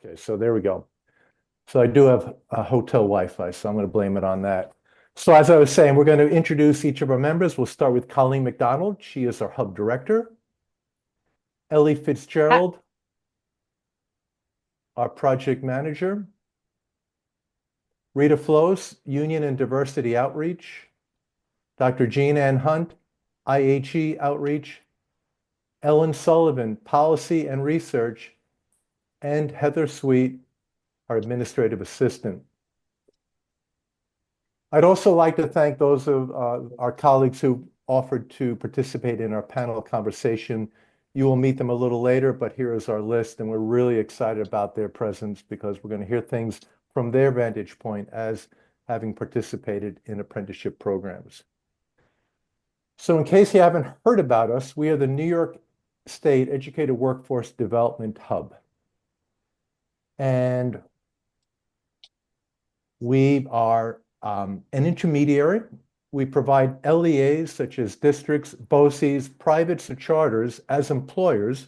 Okay, so there we go. So I do have a hotel Wi-Fi, so I'm going to blame it on that. So as I was saying, we're going to introduce each of our members. We'll start with Colleen McDonald. She is our hub director. Ellie Fitzgerald, our project manager. Rita Flows, Union and Diversity Outreach. Dr. Jean Ann Hunt, IHE Outreach. Ellen Sullivan, Policy and Research. And Heather Sweet, our administrative assistant. I'd also like to thank those of our colleagues who offered to participate in our panel conversation. You will meet them a little later, but here is our list, and we're really excited about their presence because we're going to hear things from their vantage point as having participated in apprenticeship programs. So in case you haven't heard about us, we are the New York State Educator Workforce Development Hub. And we are an intermediary. We provide LEAs such as districts, BOCES, privates, or charters as employers,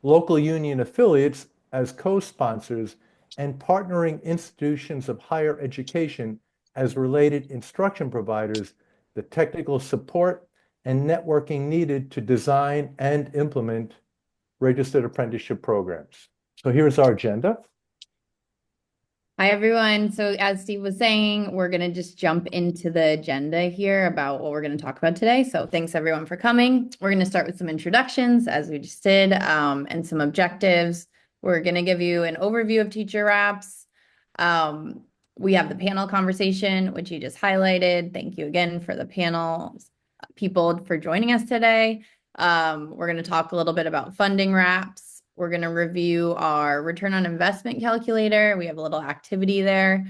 local union affiliates as co-sponsors, and partnering institutions of higher education as related instruction providers, the technical support and networking needed to design and implement registered apprenticeship programs. So here's our agenda. Hi, everyone. So as Steve was saying, we're going to just jump into the agenda here about what we're going to talk about today. So thanks, everyone, for coming. We're going to start with some introductions, as we just did, and some objectives. We're going to give you an overview of teacher reps. We have the panel conversation, which you just highlighted. Thank you again for the panel people for joining us today. We're going to talk a little bit about funding reps. We're going to review our return on investment calculator. We have a little activity there.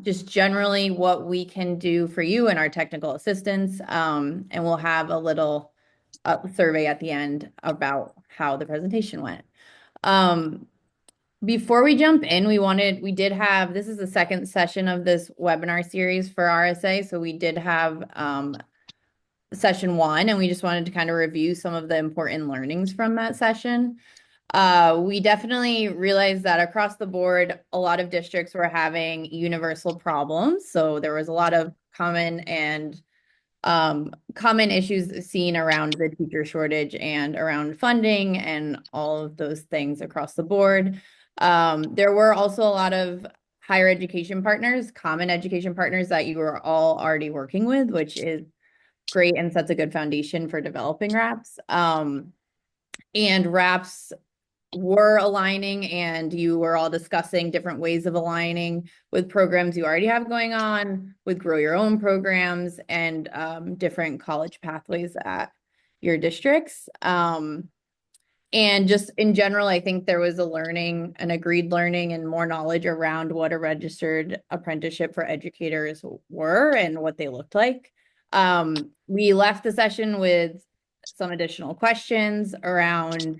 Just generally what we can do for you and our technical assistance. And we'll have a little survey at the end about how the presentation went. Before we jump in, this is the second session of this webinar series for RSA. So we did have session 1, and we just wanted to kind of review some of the important learnings from that session. We definitely realized that across the board, a lot of districts were having universal problems. So there was a lot of common issues seen around the teacher shortage and around funding and all of those things across the board. There were also a lot of higher education partners, common education partners that you were all already working with, which is great and sets a good foundation for developing RAPs. And RAPs were aligning, and you were all discussing different ways of aligning with programs you already have going on, with grow your own programs, and different college pathways at your districts. And just in general, I think there was an agreed learning and more knowledge around what a registered apprenticeship for educators were and what they looked like. We left the session with some additional questions around,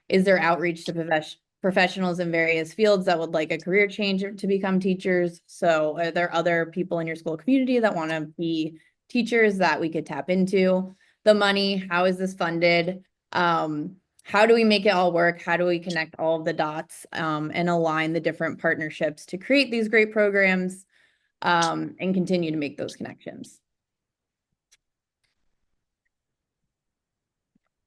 is there outreach to professionals in various fields that would like a career change to become teachers? So are there other people in your school community that want to be teachers that we could tap into? The money, how is this funded? How do we make it all work? How do we connect all of the dots and align the different partnerships to create these great programs and continue to make those connections?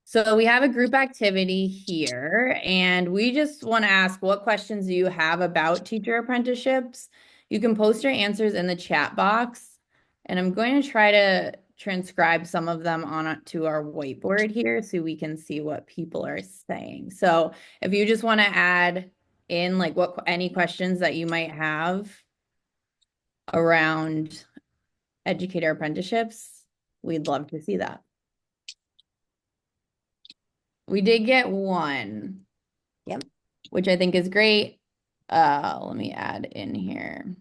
So we have a group activity here, and we just want to ask, what questions do you have about teacher apprenticeships? You can post your answers in the chat box, and I'm going to try to transcribe some of them onto our whiteboard here so we can see what people are saying. So if you just want to add in like any questions that you might have around educator apprenticeships, we'd love to see that. We did get one. Yep. Which I think is great. Let me add in here.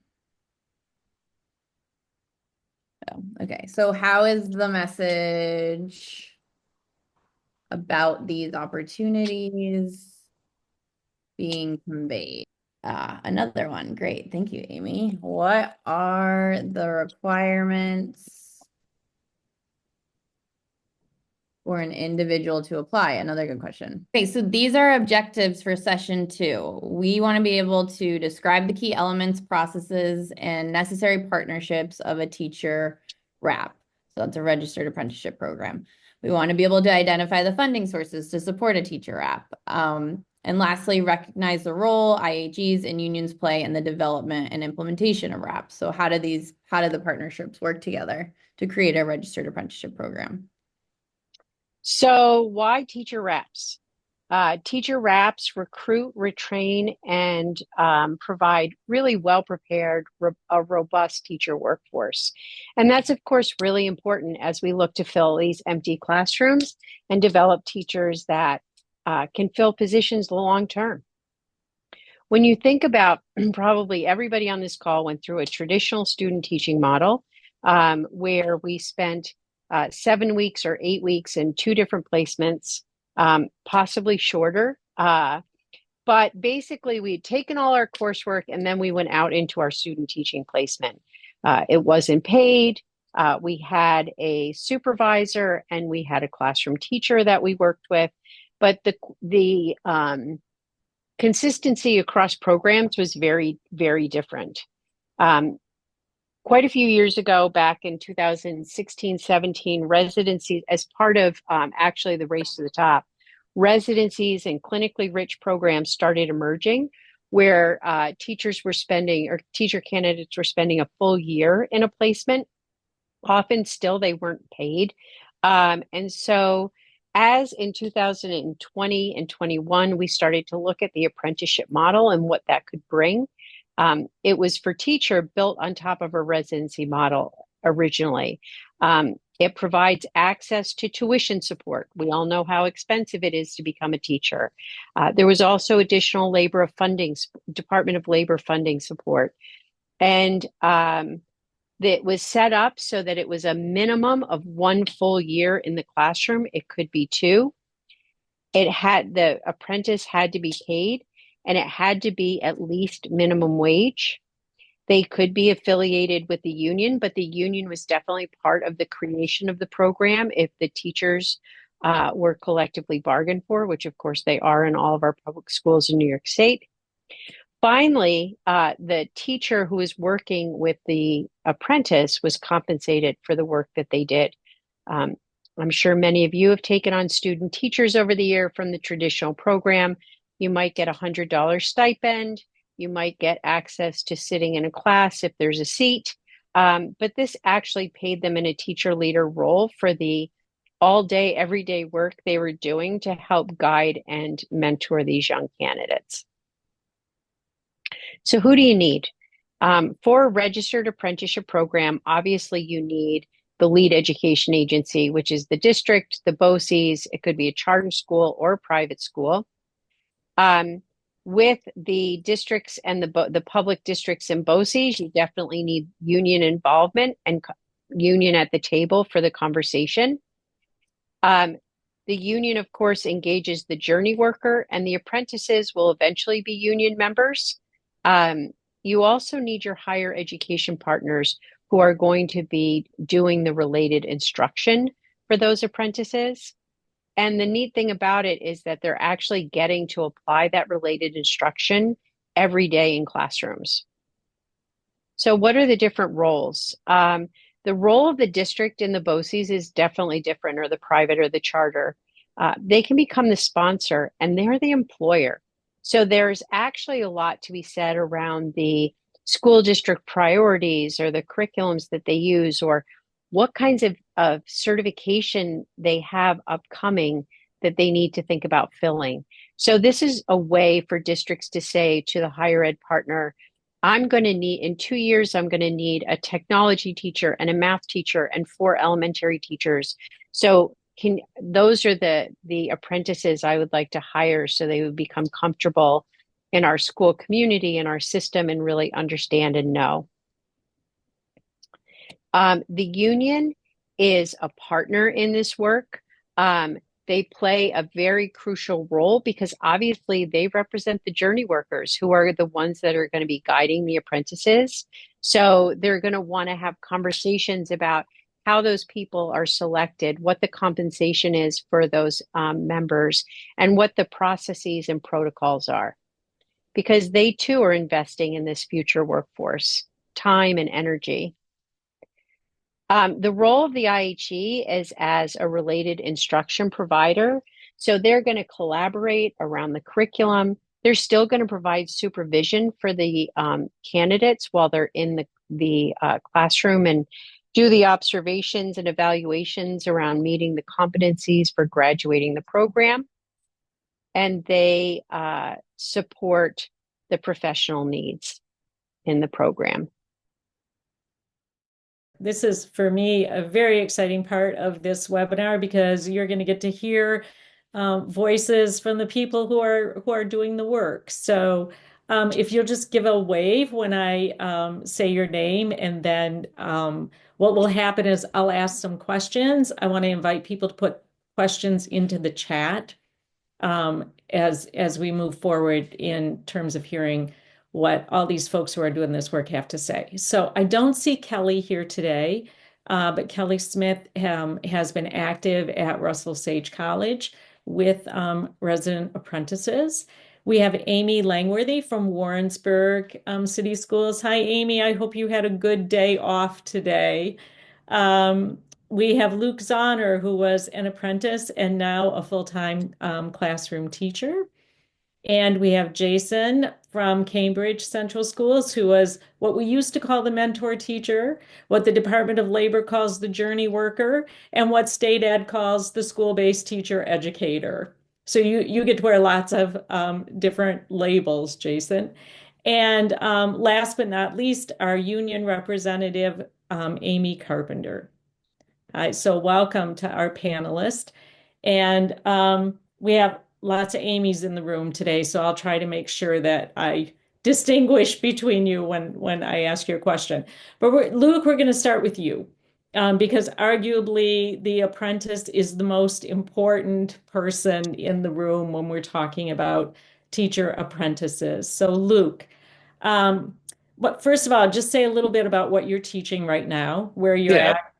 Oh, okay. So how is the message about these opportunities being conveyed? Another one. Great. Thank you, Amy. What are the requirements or an individual to apply? Another good question. Okay, so these are objectives for session 2. We want to be able to describe the key elements, processes, and necessary partnerships of a teacher RAP. So that's a registered apprenticeship program. We want to be able to identify the funding sources to support a teacher RAP. And lastly, recognize the role IHEs and unions play in the development and implementation of RAP. So how do the partnerships work together to create a registered apprenticeship program? So why teacher reps? Teacher reps recruit, retrain, and provide really well-prepared, a robust teacher workforce. And that's, of course, really important as we look to fill these empty classrooms and develop teachers that can fill positions long-term. When you think about, probably everybody on this call went through a traditional student teaching model where we spent 7 weeks or 8 weeks in 2 different placements, possibly shorter. But basically, we had taken all our coursework and then we went out into our student teaching placement. It wasn't paid. We had a supervisor and we had a classroom teacher that we worked with. But the consistency across programs was very, very different. Quite a few years ago, back in 2016, 17, residencies, as part of actually the race to the top, residencies and clinically rich programs started emerging where teachers were spending, or teacher candidates were spending a full year in a placement. Often still they weren't paid. And so as in 2020 and 21, we started to look at the apprenticeship model and what that could bring. It was for teacher built on top of a residency model originally. It provides access to tuition support. We all know how expensive it is to become a teacher. There was also additional labor of funding, Department of Labor funding support. And that was set up so that it was a minimum of 1 full year in the classroom. It could be 2. The apprentice had to be paid, and it had to be at least minimum wage. They could be affiliated with the union, but the union was definitely part of the creation of the program if the teachers were collectively bargained for, which of course they are in all of our public schools in New York State. Finally, the teacher who was working with the apprentice was compensated for the work that they did. I'm sure many of you have taken on student teachers over the year from the traditional program. You might get $100 stipend. You might get access to sitting in a class if there's a seat. But this actually paid them in a teacher leader role for the all day, everyday work they were doing to help guide and mentor these young candidates. So who do you need? For a registered apprenticeship program, obviously you need the lead education agency, which is the district, the BOCES. It could be a charter school or a private school. With the districts and the public districts and BOCES, you definitely need union involvement and union at the table for the conversation. The union, of course, engages the journey worker, and the apprentices will eventually be union members. You also need your higher education partners who are going to be doing the related instruction for those apprentices. And the neat thing about it is that they're actually getting to apply that related instruction every day in classrooms. So what are the different roles? The role of the district in the BOCES is definitely different, or the private or the charter. They can become the sponsor and they're the employer. So there's actually a lot to be said around the school district priorities or the curriculums that they use, or what kinds of certification they have upcoming that they need to think about filling. So this is a way for districts to say to the higher ed partner, I'm going to need, in 2 years, I'm going to need a technology teacher and a math teacher and 4 elementary teachers. So those are the apprentices I would like to hire so they would become comfortable in our school community and our system and really understand and know. The union is a partner in this work. They play a very crucial role because obviously they represent the journey workers who are the ones that are going to be guiding the apprentices. So they're going to want to have conversations about how those people are selected, what the compensation is for those members, and what the processes and protocols are. Because they too are investing in this future workforce, time and energy. The role of the IHE is as a related instruction provider. So they're going to collaborate around the curriculum. They're still going to provide supervision for the candidates while they're in the classroom and do the observations and evaluations around meeting the competencies for graduating the program. And they support the professional needs in the program. This is, for me, a very exciting part of this webinar because you're going to get to hear voices from the people who are doing the work. So if you'll just give a wave when I say your name, and then what will happen is I'll ask some questions. I want to invite people to put questions into the chat as we move forward in terms of hearing what all these folks who are doing this work have to say. So I don't see Kelly here today, but Kelly Smith has been active at Russell Sage College with resident apprentices. We have Amy Langworthy from Warrensburg City Schools. Hi, Amy. I hope you had a good day off today. We have Luke Zahner, who was an apprentice and now a full-time classroom teacher. And we have Jason from Cambridge Central Schools, who was what we used to call the mentor teacher, what the Department of Labor calls the journey worker, and what state ed calls the school-based teacher educator. So you get to wear lots of different labels, Jason. And last but not least, our union representative, Amy Carpenter. So welcome to our panelist. And we have lots of Amy's in the room today, so I'll try to make sure that I distinguish between you when I ask your question. But Luke, we're going to start with you because arguably the apprentice is the most important person in the room when we're talking about teacher apprentices. So Luke, but first of all, just say a little bit about what you're teaching right now, where you're Yeah, at.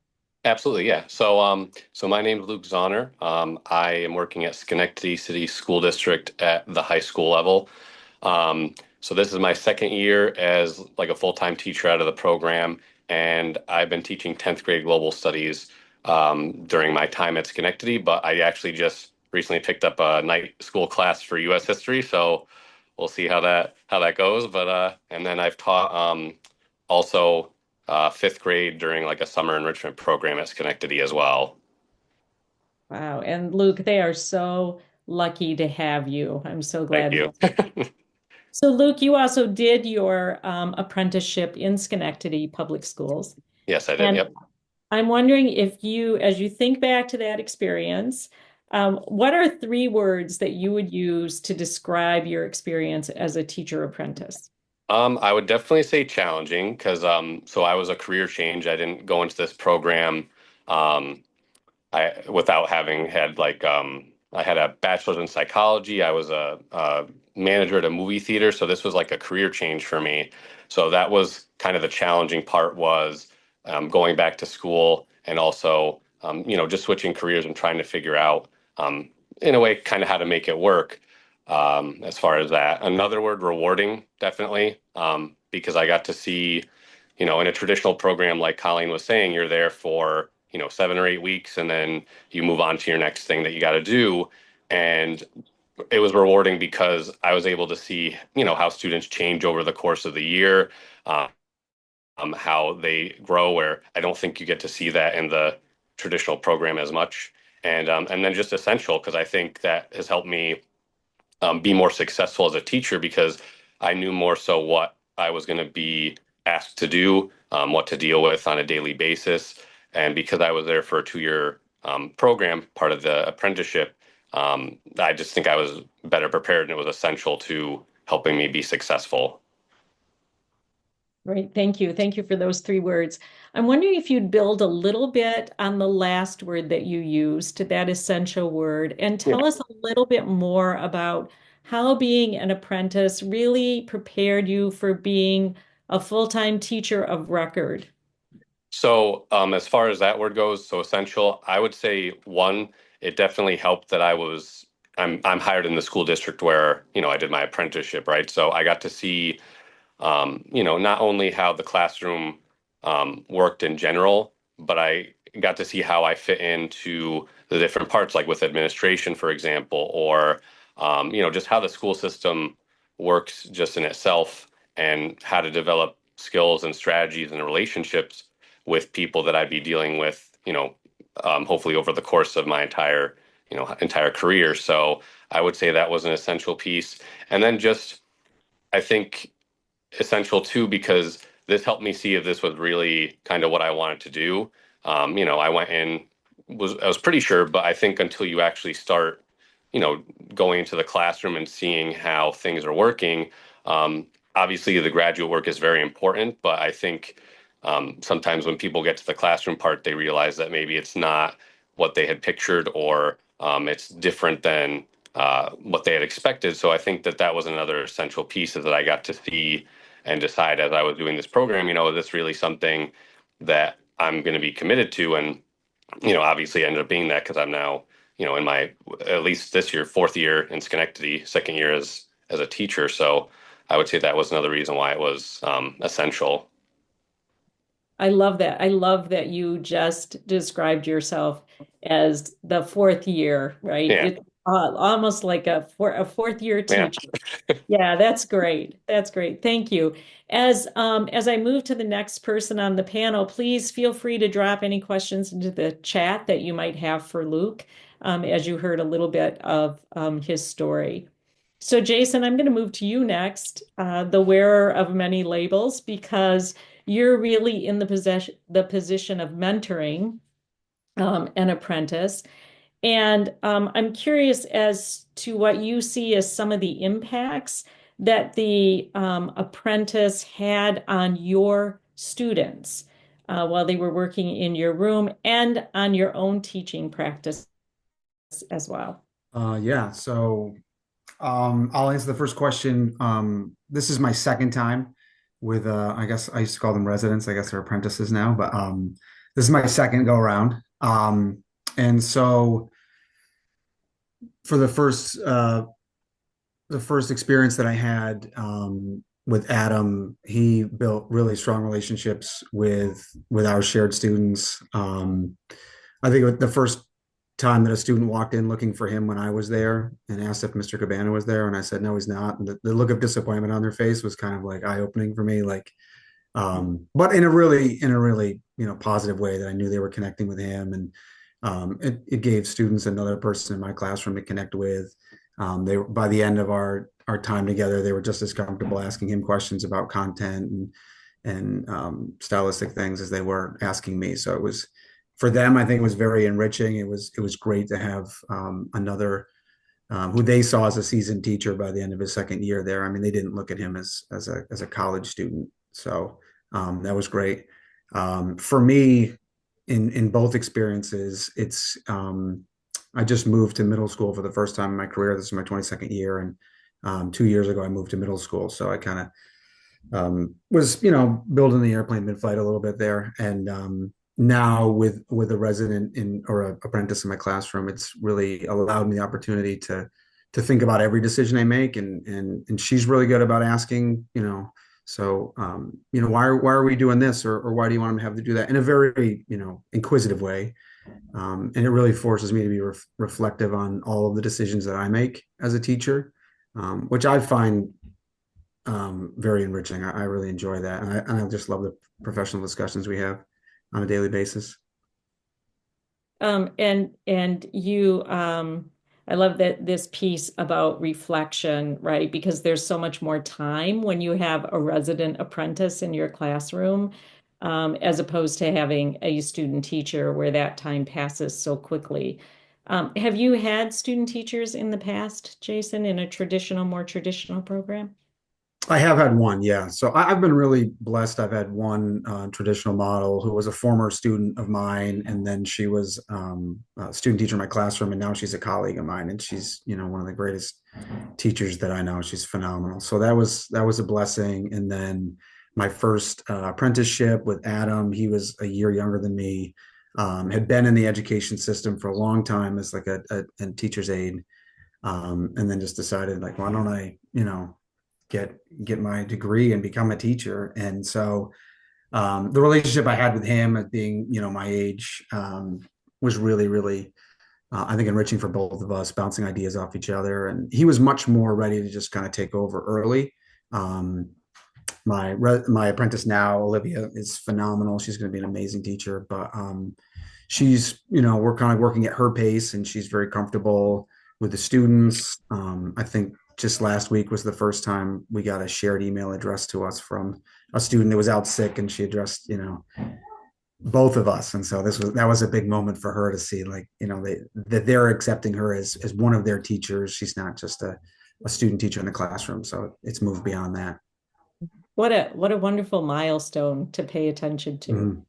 absolutely. Yeah. So my name is Luke Zahner. I am working at Schenectady City School District at the high school level. So this is my second year as like a full-time teacher out of the program, and I've been teaching 10th grade global studies during my time at Schenectady, but I actually just recently picked up a night school class for U.S. history, so we'll see how that goes. But and then I've taught also fifth grade during like a summer enrichment program at Schenectady as well. Wow. And Luke, they are so lucky to have you. I'm so Thank glad. you. So, Luke, you also did your apprenticeship in Schenectady Public Schools. Yes, I did. And Yep. I'm wondering if you, as you think back to that experience, what are three words that you would use to describe your experience as a teacher apprentice? I would definitely say challenging because so I was a career change. I didn't go into this program um, I without having had like I had a bachelor's in psychology. I was a manager at a movie theater, so this was like a career change for me. So that was kind of the challenging part was going back to school and also just switching careers and trying to figure out in a way kind of how to make it work as far as that. Another word, rewarding, definitely, because I got to see, in a traditional program like Colleen was saying, you're there for 7 or 8 weeks, and then you move on to your next thing that you got to do. And it was rewarding because I was able to see, how students change over the course of the year, how they grow. Where I don't think you get to see that in the traditional program as much. And then just essential because I think that has helped me be more successful as a teacher because I knew more so what I was going to be asked to do, what to deal with on a daily basis. And because I was there for a 2 year program, part of the apprenticeship, I just think I was better prepared and it was essential to helping me be successful. Great, thank you. Thank you for those three words. I'm wondering if you'd build a little bit on the last word that you used, that essential word, and Yeah. tell us a little bit more about how being an apprentice really prepared you for being a full-time teacher of record. So, as far as that word goes, so essential, I would say one, it definitely helped that I'm hired in the school district where, I did my apprenticeship, right? So I got to see not only how the classroom worked in general, but I got to see how I fit into the different parts, like with administration, for example, or just how the school system works just in itself and how to develop skills and strategies and relationships with people that I'd be dealing with, hopefully over the course of my entire career. So I would say that was an essential piece. And then just, I think essential too because this helped me see if this was really kind of what I wanted to do. I went in I was pretty sure, but I think until you actually start, you know, going into the classroom and seeing how things are working, obviously the graduate work is very important, but I think sometimes when people get to the classroom part, they realize that maybe it's not what they had pictured or it's different than what they had expected. So I think that that was another essential piece is that I got to see and decide as I was doing this program, is this really something that I'm going to be committed to? And, obviously ended up being that because I'm now, in my, at least this year, fourth year in Schenectady, second year as a teacher. So I would say that was another reason why it was essential. I love that. I love that you just described yourself as the fourth year, right? Yeah. It's almost like a fourth year Yeah. teacher. Yeah, that's great. That's great. Thank you. As I move to the next person on the panel, please feel free to drop any questions into the chat that you might have for Luke, as you heard a little bit of his story. So, Jason, I'm going to move to you next, the wearer of many labels, because you're really in the position of mentoring an apprentice. And I'm curious as to what you see as some of the impacts that the apprentice had on your students while they were working in your room and on your own teaching practice as well. Yeah, so I'll answer the first question. This is my second time with I guess I used to call them residents. I guess they're apprentices now, but this is my second go around. And so for the first experience that I had with Adam, he built really strong relationships with our shared students. I think the first time that a student walked in looking for him when I was there and asked if Mr. Cabana was there, and I said no, he's not. And the look of disappointment on their face was kind of like eye-opening for me. Like, but in a really positive way that I knew they were connecting with him, and it gave students another person in my classroom to connect with. They were, by the end of our time together, they were just as comfortable asking him questions about content and stylistic things as they were asking me. So it was for them, I think it was very enriching. It was great to have another who they saw as a seasoned teacher by the end of his second year there. I mean, they didn't look at him as a college student, so that was great. For me, in both experiences, it's I just moved to middle school for the first time in my career. This is my 22nd year, and 2 years ago I moved to middle school. So I kind of was building the airplane mid-flight a little bit there, and now with a resident in or a apprentice in my classroom, it's really allowed me the opportunity to think about every decision I make, and she's really good about asking, so why are we doing this, or why do you want to have to do that, in a very inquisitive way, and it really forces me to be reflective on all of the decisions that I make as a teacher, which I find very enriching. I really enjoy that, and I just love the professional discussions we have on a daily basis. And you, I love that this piece about reflection, right? Because there's so much more time when you have a resident apprentice in your classroom, as opposed to having a student teacher where that time passes so quickly. Have you had student teachers in the past, Jason, in a more traditional program? I have had one, yeah. So I've been really blessed. I've had one traditional model who was a former student of mine, and then she was a student teacher in my classroom, and now she's a colleague of mine, and she's one of the greatest teachers that I know. She's phenomenal. So that was a blessing. And then my first apprenticeship with Adam. He was a year younger than me, had been in the education system for a long time as like a teacher's aide, and then just decided like, why don't I, get my degree and become a teacher? And so the relationship I had with him at being, my age, was really, really, I think, enriching for both of us, bouncing ideas off each other. And he was much more ready to just kind of take over early. My apprentice now, Olivia, is phenomenal. She's going to be an amazing teacher, but she's, we're kind of working at her pace, and she's very comfortable with the students. I think just last week was the first time we got a shared email addressed to us from a student that was out sick, and she addressed, both of us. And so that was a big moment for her to see, like, that they're accepting her as one of their teachers. She's not just a student teacher in the classroom. So it's moved beyond that. What a wonderful milestone to pay attention to.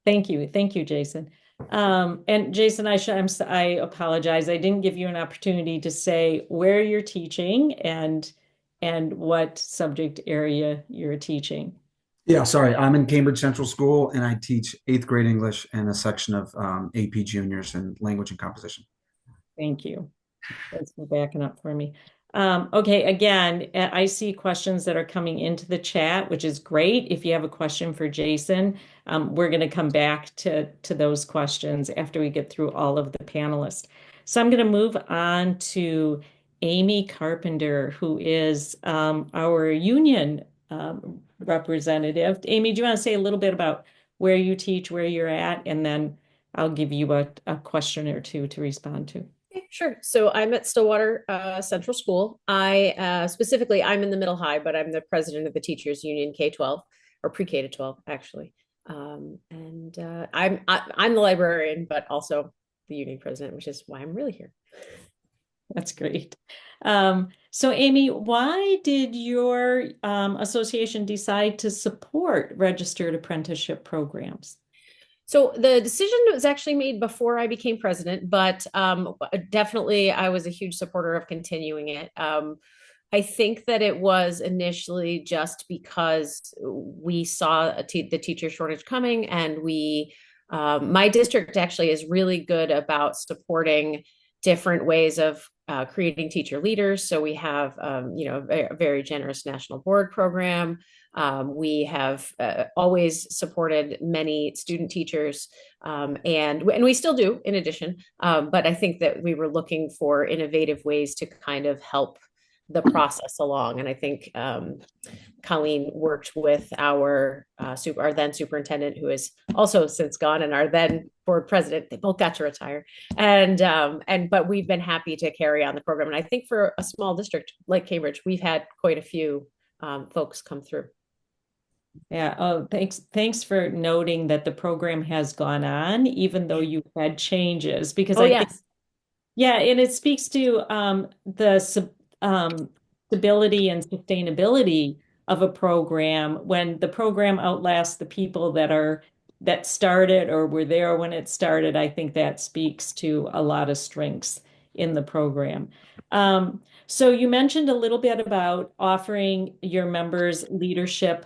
Thank you, Jason. And Jason, I apologize. I didn't give you an opportunity to say where you're teaching and what subject area you're teaching. Yeah, sorry. I'm in Cambridge Central School, and I teach 8th grade English and a section of AP Juniors in language and composition. Thank you. Thanks for backing up for me. Okay, again, I see questions that are coming into the chat, which is great. If you have a question for Jason, we're going to come back to those questions after we get through all of the panelists. So I'm going to move on to Amy Carpenter, who is our union representative. Amy, do you want to say a little bit about where you teach, where you're at, and then I'll give you a question or two to respond to. Sure. So I'm at Stillwater Central School. Specifically, I'm in the middle high, but I'm the president of the Teachers Union K-12 or pre-K to 12, actually. I'm the librarian, but also the union president, which is why I'm really here. That's great. So Amy, why did your association decide to support registered apprenticeship programs? So the decision was actually made before I became president, but definitely I was a huge supporter of continuing it. I think that it was initially just because we saw the teacher shortage coming, and my district actually is really good about supporting different ways of creating teacher leaders. So we have, a very generous national board program. We have always supported many student teachers, and we still do in addition. But I think that we were looking for innovative ways to kind of help the process along. And I think Colleen worked with our then superintendent, who is also since gone, and our then board president. They both got to retire, but we've been happy to carry on the program. And I think for a small district like Cambridge, we've had quite a few folks come through. Yeah. Oh, thanks for noting that the program has gone on, even though you've had changes, because I think, yeah, and it speaks to the stability and sustainability of a program when the program outlasts the people that started or were there when it started. I think that speaks to a lot of strengths in the program. So you mentioned a little bit about offering your members leadership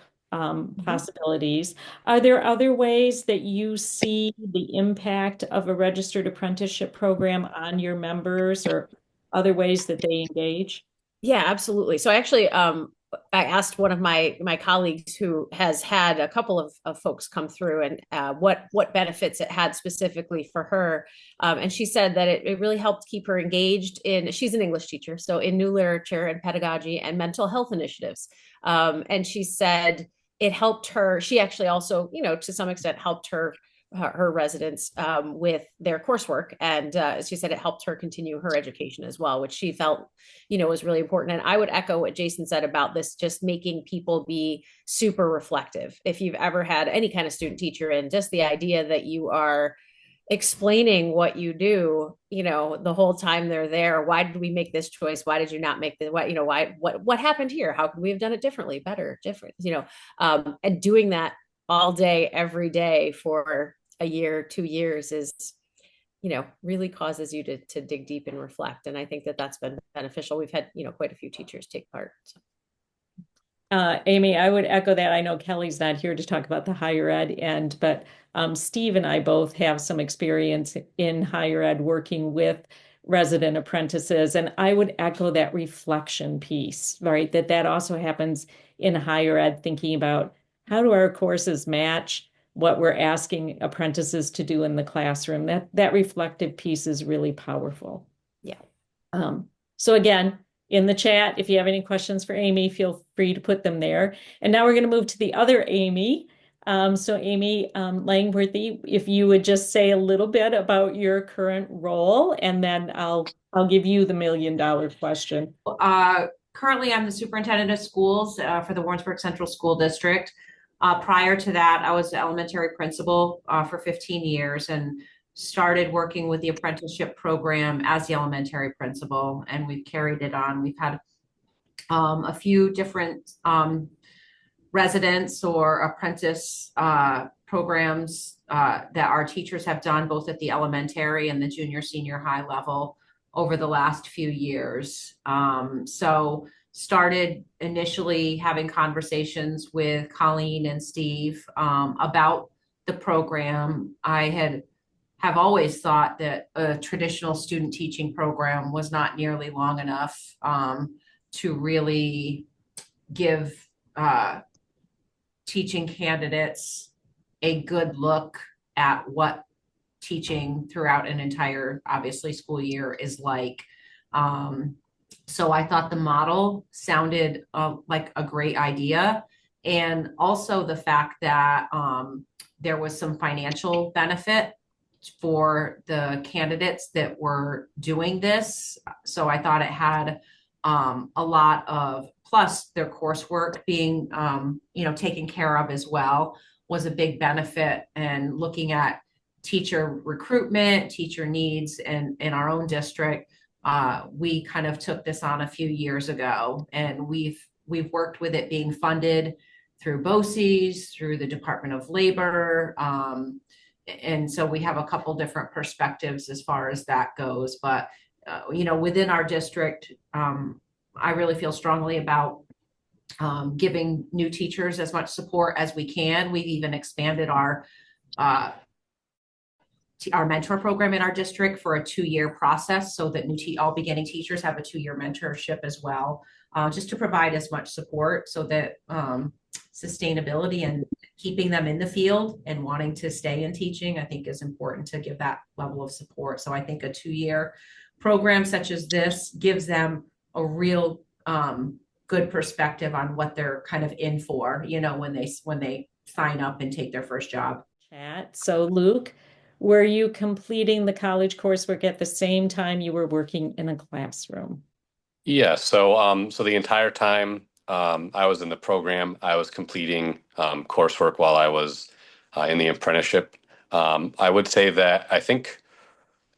possibilities. Are there other ways that you see the impact of a registered apprenticeship program on your members, or other ways that they engage? Yeah, absolutely. So actually, I asked one of my colleagues who has had a couple of folks come through, and what benefits it had specifically for her. And she said that it really helped keep her engaged she's an English teacher, so in new literature and pedagogy and mental health initiatives. And she said it helped her. She actually also, to some extent helped her residents with their coursework. And she said it helped her continue her education as well, which she felt, was really important. And I would echo what Jason said about this, just making people be super reflective. If you've ever had any kind of student teacher in, just the idea that you are explaining what you do, the whole time they're there. Why did we make this choice? Why did you not make what happened here? How could we have done it differently, better, different, and doing that all day, every day for a year, 2 years is, really causes you to dig deep and reflect. And I think that that's been beneficial. We've had, quite a few teachers take part. So. Amy, I would echo that. I know Kelly's not here to talk about the higher ed end, but Steve and I both have some experience in higher ed working with resident apprentices. And I would echo that reflection piece, right? That also happens in higher ed, thinking about how do our courses match what we're asking apprentices to do in the classroom. That reflective piece is really powerful. Yeah. So again, in the chat, if you have any questions for Amy, feel free to put them there. And now we're going to move to the other Amy. So Amy Langworthy, if you would just say a little bit about your current role, and then I'll give you the $1 million question. Currently, I'm the superintendent of schools for the Warrensburg Central School District. Prior to that, I was the elementary principal for 15 years and started working with the apprenticeship program as the elementary principal, and we've carried it on. We've had a few different residents or apprentice programs that our teachers have done both at the elementary and the junior, senior high level over the last few years. So started initially having conversations with Colleen and Steve about the program. I have always thought that a traditional student teaching program was not nearly long enough to really give teaching candidates a good look at what teaching throughout an entire, obviously, school year is like. So I thought the model sounded like a great idea. And also the fact that there was some financial benefit for the candidates that were doing this. So I thought it had a lot of, plus their coursework being, taken care of as well was a big benefit. And looking at teacher recruitment, teacher needs in our own district, we kind of took this on a few years ago, and we've worked with it being funded through BOCES, through the Department of Labor. And so we have a couple different perspectives as far as that goes. But, within our district, I really feel strongly about giving new teachers as much support as we can. We've even expanded our mentor program in our district for a 2-year process, so that all beginning teachers have a 2-year mentorship as well, just to provide as much support so that sustainability and keeping them in the field and wanting to stay in teaching, I think, is important to give that level of support. So I think a 2-year program such as this gives them a real good perspective on what they're kind of in for, when they sign up and take their first job. So Luke, were you completing the college coursework at the same time you were working in a classroom? Yeah, so the entire time I was in the program, I was completing coursework while I was in the apprenticeship. I would say that I think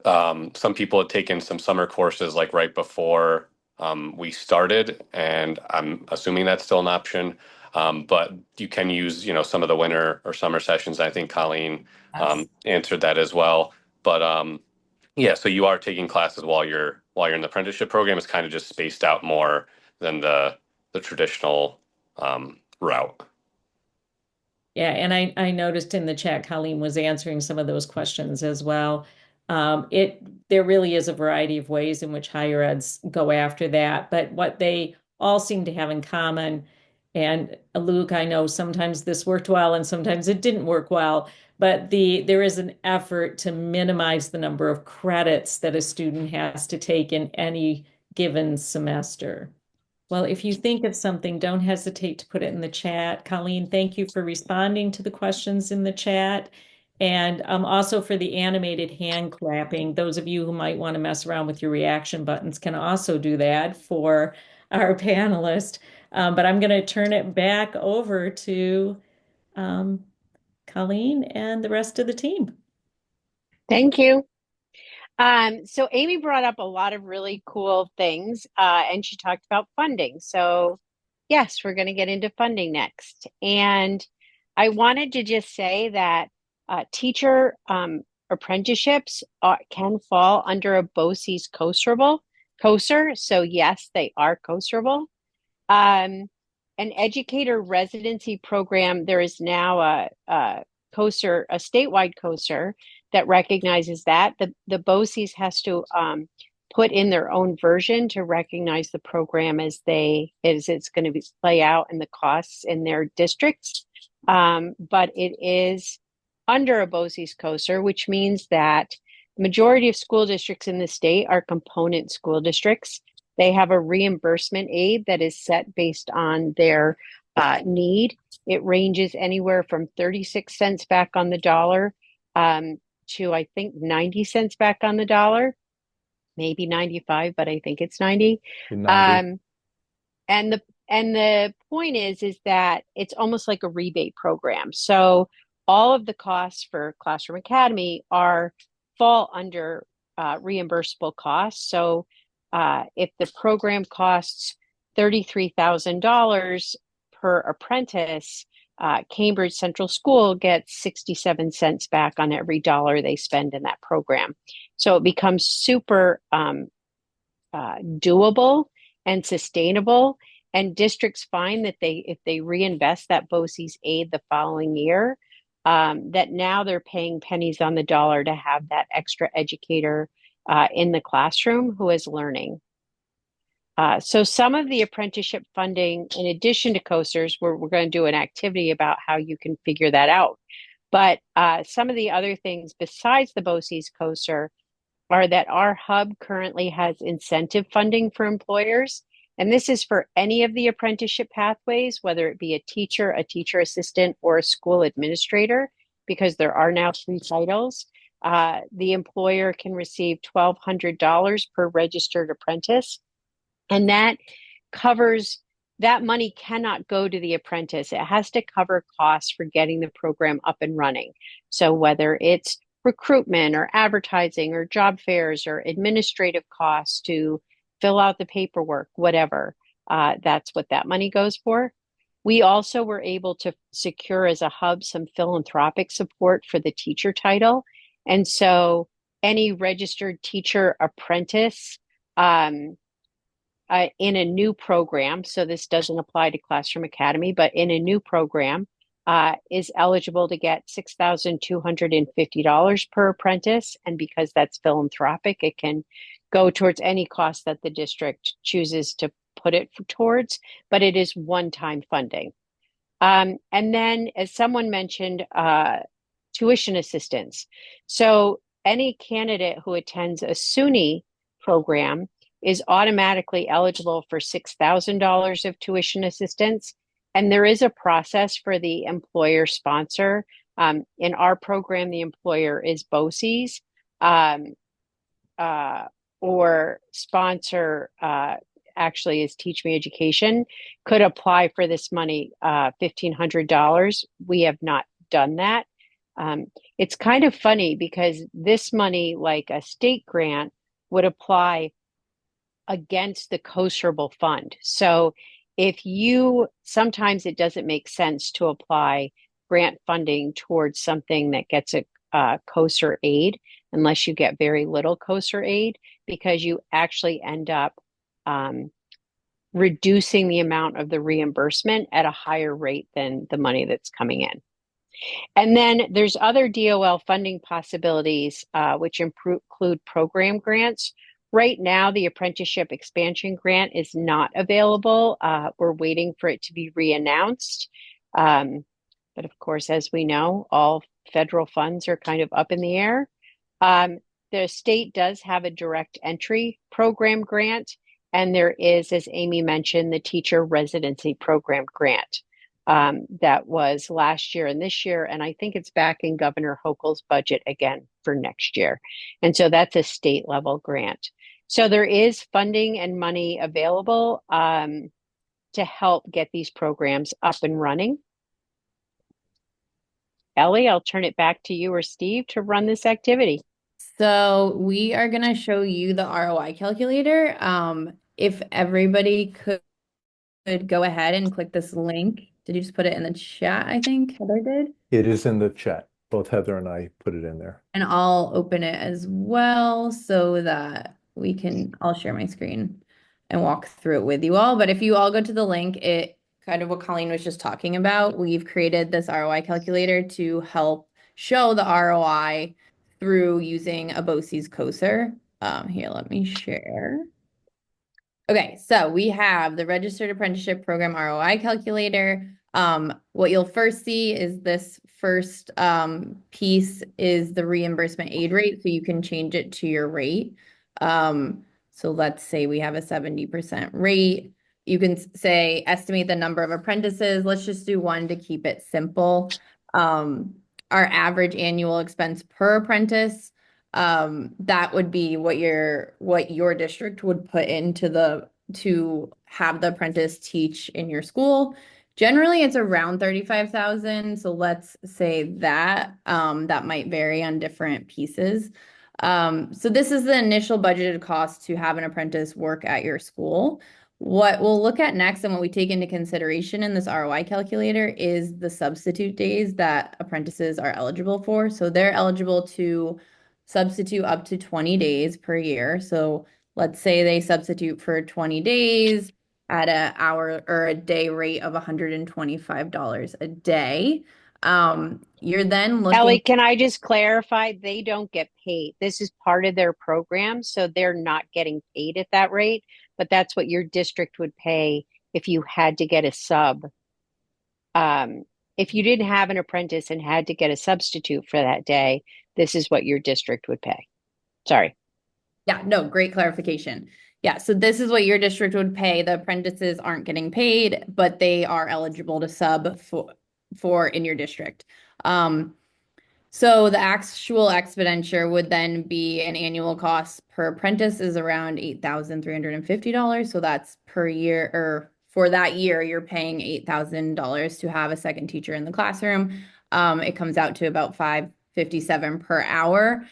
some people had taken some summer courses like right before we started, and I'm assuming that's still an option. But you can use, some of the winter or summer sessions. I think Colleen answered that as well. But yeah, so you are taking classes while you're in the apprenticeship program. It's kind of just spaced out more than the traditional route. Yeah, and I noticed in the chat, Colleen was answering some of those questions as well. There really is a variety of ways in which higher eds go after that, but what they all seem to have in common, and Luke, I know sometimes this worked well and sometimes it didn't work well, but there is an effort to minimize the number of credits that a student has to take in any given semester. Well, if you think of something, don't hesitate to put it in the chat. Colleen, thank you for responding to the questions in the chat. And also for the animated hand clapping. Those of you who might want to mess around with your reaction buttons can also do that for our panelist. But I'm going to turn it back over to Colleen and the rest of the team. Thank you. So Amy brought up a lot of really cool things, and she talked about funding. So yes, we're going to get into funding next. And I wanted to just say that teacher apprenticeships can fall under a BOCES COSER. So yes, they are COSERable. an educator residency program, there is now a COSER, a statewide COSER that recognizes that. The BOCES has to put in their own version to recognize the program as it's going to play out and the costs in their districts. But it is under a BOCES COSER, which means that the majority of school districts in the state are component school districts. They have a reimbursement aid that is set based on their need. It ranges anywhere from 36 cents back on the dollar to, I think, 90 cents back on the dollar, maybe 95, but I think it's 90. 90. And the point is that it's almost like a rebate program. So all of the costs for Classroom Academy fall under reimbursable costs. So if the program costs $33,000 per apprentice, Cambridge Central School gets 67 cents back on every dollar they spend in that program. So it becomes super doable and sustainable. And districts find that if they reinvest that BOCES aid the following year, that now they're paying pennies on the dollar to have that extra educator in the classroom who is learning. So some of the apprenticeship funding, in addition to COSERs, we're going to do an activity about how you can figure that out. But some of the other things besides the BOCES COSER are that our hub currently has incentive funding for employers. And this is for any of the apprenticeship pathways, whether it be a teacher assistant, or a school administrator, because there are now 3 titles. The employer can receive $1,200 per registered apprentice. And that money cannot go to the apprentice. It has to cover costs for getting the program up and running. So whether it's recruitment or advertising or job fairs or administrative costs to fill out the paperwork, whatever, that's what that money goes for. We also were able to secure as a hub some philanthropic support for the teacher title. And so any registered teacher apprentice in a new program, so this doesn't apply to Classroom Academy, but in a new program, is eligible to get $6,250 per apprentice. And because that's philanthropic, it can go towards any cost that the district chooses to put it towards, but it is one-time funding. And then, as someone mentioned, tuition assistance. So any candidate who attends a SUNY program is automatically eligible for $6,000 of tuition assistance. And there is a process for the employer sponsor. In our program, the employer is BOCES, or sponsor actually is Teach Me Education, could apply for this money, $1,500. We have not done that. It's kind of funny because this money, like a state grant, would apply against the COSERable fund. So sometimes it doesn't make sense to apply grant funding towards something that gets a COSER aid unless you get very little COSER aid, because you actually end up reducing the amount of the reimbursement at a higher rate than the money that's coming in. And then there's other DOL funding possibilities, which include program grants. Right now, the Apprenticeship Expansion Grant is not available. We're waiting for it to be reannounced. But of course, as we know, all federal funds are kind of up in the air. The state does have a direct entry program grant, and there is, as Amy mentioned, the teacher residency program grant that was last year and this year, and I think it's back in Governor Hochul's budget again for next year. And so that's a state level grant. So there is funding and money available to help get these programs up and running. Ellie, I'll turn it back to you or Steve to run this activity. So we are going to show you the ROI calculator. If everybody could go ahead and click this link. Did you just put it in the chat, I think Heather did? It is in the chat. Both Heather and I put it in there. And I'll open it as well so that I'll share my screen and walk through it with you all. But if you all go to the link, it kind of what Colleen was just talking about, we've created this ROI calculator to help show the ROI through using a BOCES COSER. Here, let me share. Okay, so we have the Registered Apprenticeship Program ROI calculator. What you'll first see is this first piece is the reimbursement aid rate, so you can change it to your rate. So let's say we have a 70% rate. You can say estimate the number of apprentices. Let's just do one to keep it simple. Our average annual expense per apprentice, that would be what your district would put into to have the apprentice teach in your school. Generally, it's around 35,000. So let's say that that might vary on different pieces. So this is the initial budgeted cost to have an apprentice work at your school. What we'll look at next and what we take into consideration in this ROI calculator is the substitute days that apprentices are eligible for. So they're eligible to substitute up to 20 days per year. So let's say they substitute for 20 days at an hour or a day rate of $125 a day. You're then looking. Ellie, can I just clarify? They don't get paid. This is part of their program, so they're not getting paid at that rate, but that's what your district would pay if you had to get a sub. If you didn't have an apprentice and had to get a substitute for that day, this is what your district would pay. Sorry. Yeah, no, great clarification. Yeah, so this is what your district would pay. The apprentices aren't getting paid, but they are eligible to sub for in your district. So the actual expenditure would then be an annual cost per apprentice is around $8,350. So that's per year, or for that year, you're paying $8,000 to have a second teacher in the classroom. It comes out to about $557 per hour.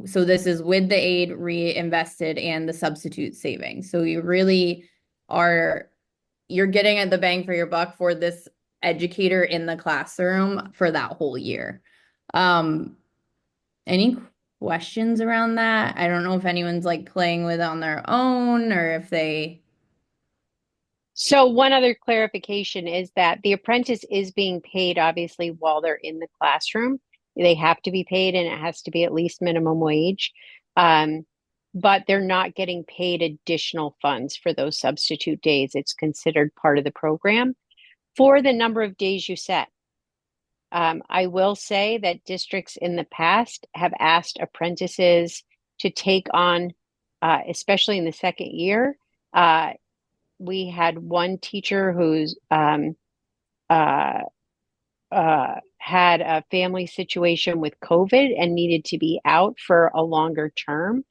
So this is with the aid reinvested and the substitute savings. So you really you're getting at the bang for your buck for this educator in the classroom for that whole year. Any questions around that? I don't know if anyone's like playing with it on their own or if they. So one other clarification is that the apprentice is being paid obviously while they're in the classroom. They have to be paid and it has to be at least minimum wage. But they're not getting paid additional funds for those substitute days. It's considered part of the program for the number of days you set. I will say that districts in the past have asked apprentices to take on, especially in the second year. We had one teacher who's had a family situation with COVID and needed to be out for a longer term.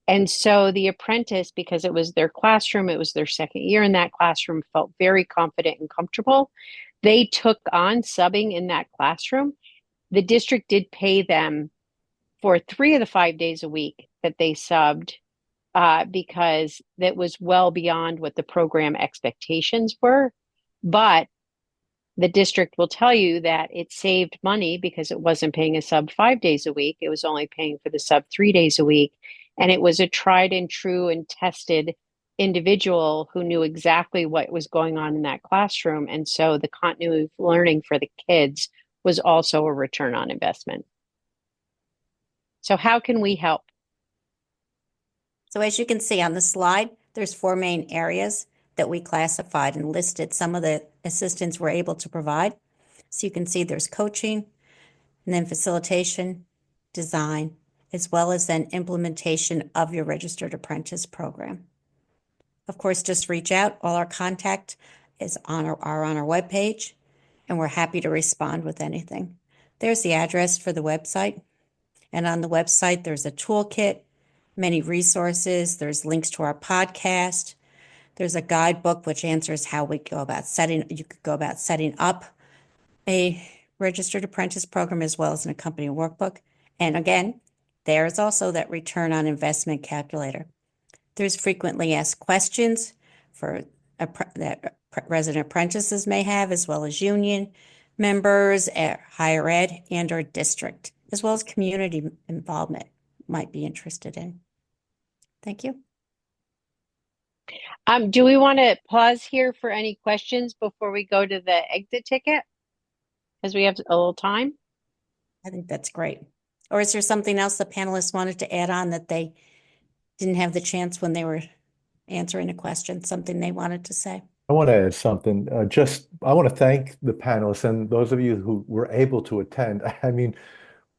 And so the apprentice, because it was their classroom, it was their second year in that classroom, felt very confident and comfortable. They took on subbing in that classroom. The district did pay them for 3 of the 5 days a week that they subbed because that was well beyond what the program expectations were. But the district will tell you that it saved money because it wasn't paying a sub 5 days a week. It was only paying for the sub 3 days a week. And it was a tried and true and tested individual who knew exactly what was going on in that classroom. And so the continuity of learning for the kids was also a return on investment. So how can we help? So as you can see on the slide, there's 4 main areas that we classified and listed some of the assistance we're able to provide. So you can see there's coaching and then facilitation, design, as well as then implementation of your registered apprentice program. Of course, just reach out. All our contact is on our webpage, and we're happy to respond with anything. There's the address for the website. And on the website, there's a toolkit, many resources. There's links to our podcast. There's a guidebook which answers how you could go about setting up a registered apprentice program as well as an accompanying workbook. And again, there's also that return on investment calculator. There's frequently asked questions that resident apprentices may have, as well as union members at higher ed and or district, as well as community involvement might be interested in. Thank you. Do we want to pause here for any questions before we go to the exit ticket? As we have a little time. I think that's great. Or is there something else the panelists wanted to add on that they didn't have the chance when they were answering a question, something they wanted to say? I want to add something. I want to thank the panelists and those of you who were able to attend. I mean,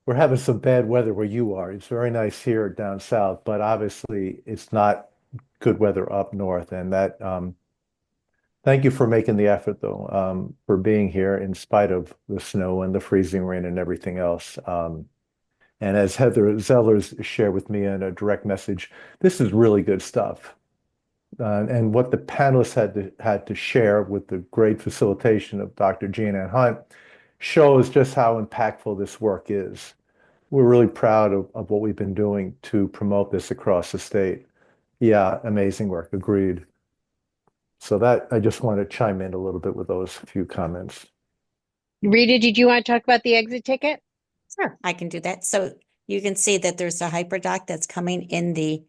we're having some bad weather where you are. It's very nice here down south, but obviously it's not good weather up north. And thank you for making the effort, though, for being here in spite of the snow and the freezing rain and everything else. And as Heather Zellers shared with me in a direct message, this is really good stuff. And what the panelists had to share with the great facilitation of Dr. Jean Ann Hunt shows just how impactful this work is. We're really proud of what we've been doing to promote this across the state. Yeah, amazing work. Agreed. So that I just want to chime in a little bit with those few comments. Rita, did you want to talk about the exit ticket? Sure, I can do that. So you can see that there's a hyperdoc that's coming in the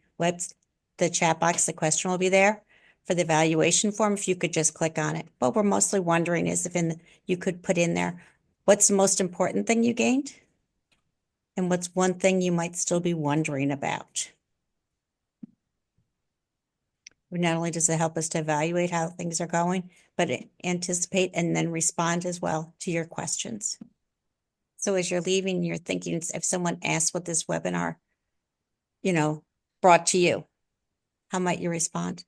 chat box. The question will be there for the evaluation form. If you could just click on it. What we're mostly wondering is if you could put in there, what's the most important thing you gained? And what's one thing you might still be wondering about? Not only does it help us to evaluate how things are going, but anticipate and then respond as well to your questions. So as you're leaving, you're thinking, if someone asks what this webinar, brought to you, how might you respond?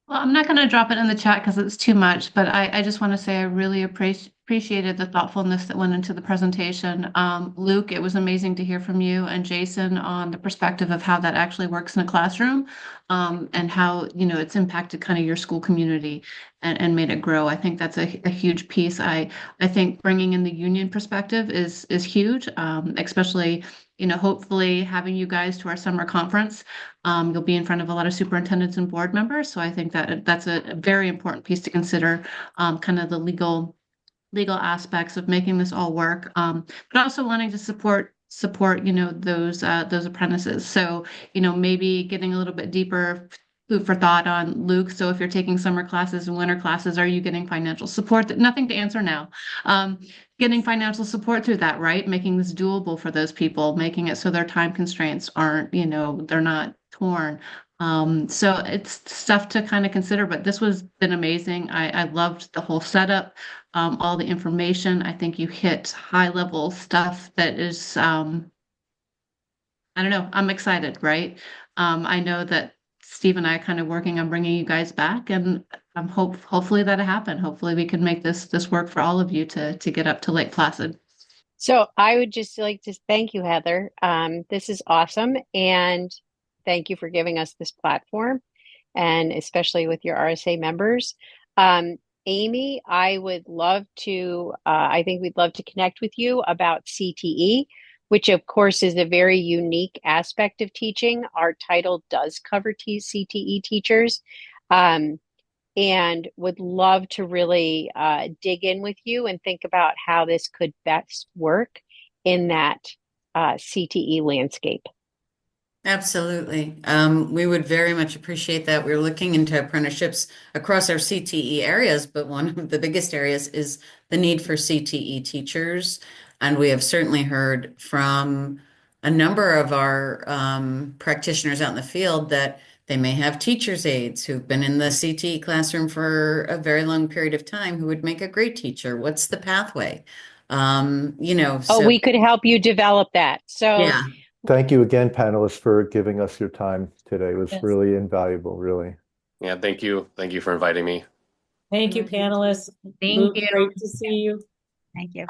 Well, I'm not going to drop it in the chat because it's too much, but I just want to say I really appreciated the thoughtfulness that went into the presentation. Luke, it was amazing to hear from you and Jason on the perspective of how that actually works in a classroom, and how, it's impacted kind of your school community and made it grow. I think that's a huge piece. I think bringing in the union perspective is huge, especially, hopefully having you guys to our summer conference. You'll be in front of a lot of superintendents and board members. So I think that that's a very important piece to consider, kind of the legal aspects of making this all work, but also wanting to support those apprentices. So maybe getting a little bit deeper food for thought on Luke. So if you're taking summer classes and winter classes, are you getting financial support? That nothing to answer now. Getting financial support through that, right? Making this doable for those people, making it so their time constraints aren't, they're not torn. So it's stuff to kind of consider, but this was been amazing. I loved the whole setup, all the information. I think you hit high level stuff that is, I don't know, I'm excited, right? I know that Steve and I are kind of working on bringing you guys back, and hopefully that'll happen. Hopefully we can make this work for all of you to get up to Lake Placid. So I would just like to thank you, Heather. This is awesome. And thank you for giving us this platform, and especially with your RSA members. Amy, I would love to, I think we'd love to connect with you about CTE, which of course is a very unique aspect of teaching. Our title does cover CTE teachers. And would love to really dig in with you and think about how this could best work in that CTE landscape. Absolutely. We would very much appreciate that. We're looking into apprenticeships across our CTE areas, but one of the biggest areas is the need for CTE teachers. And we have certainly heard from a number of our practitioners out in the field that they may have teachers' aides who've been in the CTE classroom for a very long period of time who would make a great teacher. What's the pathway? So we could help you develop that. So yeah. Thank you again, panelists, for giving us your time today. It was really invaluable, really. Yeah, thank you. Thank you for inviting me. Thank you, panelists. Thank Luke, you. great to see you. Thank you.